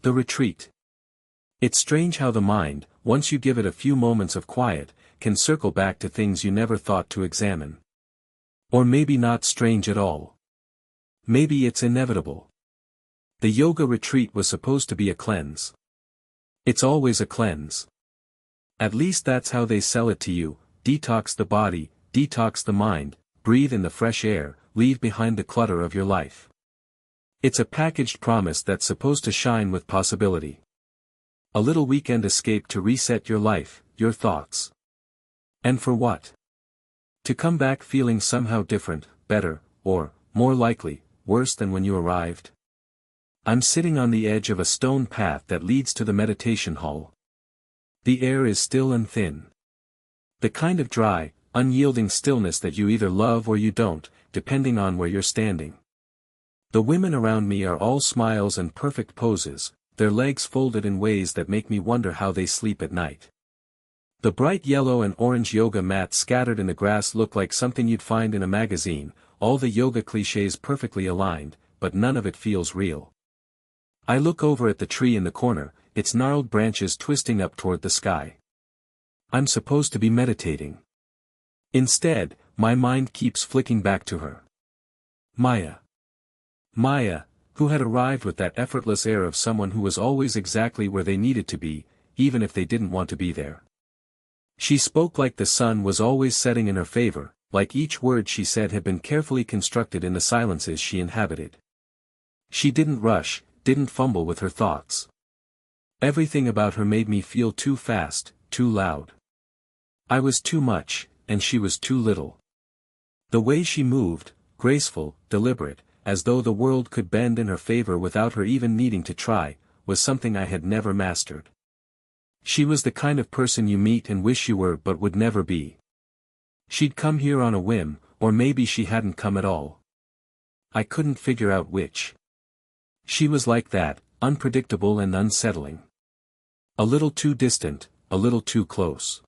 The retreat. It's strange how the mind, once you give it a few moments of quiet, can circle back to things you never thought to examine. Or maybe not strange at all. Maybe it's inevitable. The yoga retreat was supposed to be a cleanse. It's always a cleanse. At least that's how they sell it to you: detox the body, detox the mind, breathe in the fresh air, leave behind the clutter of your life. It's a packaged promise that's supposed to shine with possibility. A little weekend escape to reset your life, your thoughts. And for what? To come back feeling somehow different, better, or, more likely, worse than when you arrived? I'm sitting on the edge of a stone path that leads to the meditation hall. The air is still and thin. The kind of dry, unyielding stillness that you either love or you don't, depending on where you're standing. The women around me are all smiles and perfect poses, their legs folded in ways that make me wonder how they sleep at night. The bright yellow and orange yoga mats scattered in the grass look like something you'd find in a magazine, all the yoga clichés perfectly aligned, but none of it feels real. I look over at the tree in the corner, its gnarled branches twisting up toward the sky. I'm supposed to be meditating. Instead, my mind keeps flicking back to her. Maya. Maya, who had arrived with that effortless air of someone who was always exactly where they needed to be, even if they didn't want to be there. She spoke like the sun was always setting in her favor, like each word she said had been carefully constructed in the silences she inhabited. She didn't rush, didn't fumble with her thoughts. Everything about her made me feel too fast, too loud. I was too much, and she was too little. The way she moved, graceful, deliberate, as though the world could bend in her favor without her even needing to try, was something I had never mastered. She was the kind of person you meet and wish you were but would never be. She'd come here on a whim, or maybe she hadn't come at all. I couldn't figure out which. She was like that, unpredictable and unsettling. A little too distant, a little too close.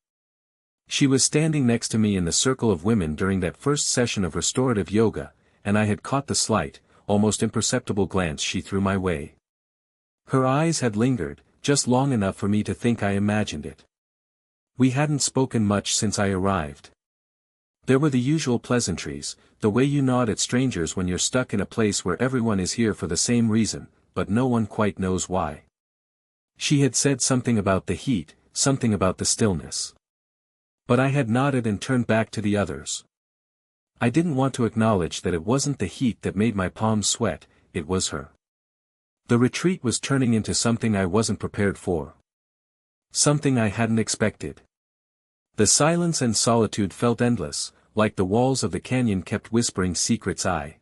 She was standing next to me in the circle of women during that first session of restorative yoga, and I had caught the slight, almost imperceptible glance she threw my way. Her eyes had lingered, just long enough for me to think I imagined it. We hadn't spoken much since I arrived. There were the usual pleasantries, the way you nod at strangers when you're stuck in a place where everyone is here for the same reason, but no one quite knows why. She had said something about the heat, something about the stillness. But I had nodded and turned back to the others. I didn't want to acknowledge that it wasn't the heat that made my palms sweat, it was her. The retreat was turning into something I wasn't prepared for. Something I hadn't expected. The silence and solitude felt endless, like the walls of the canyon kept whispering secrets I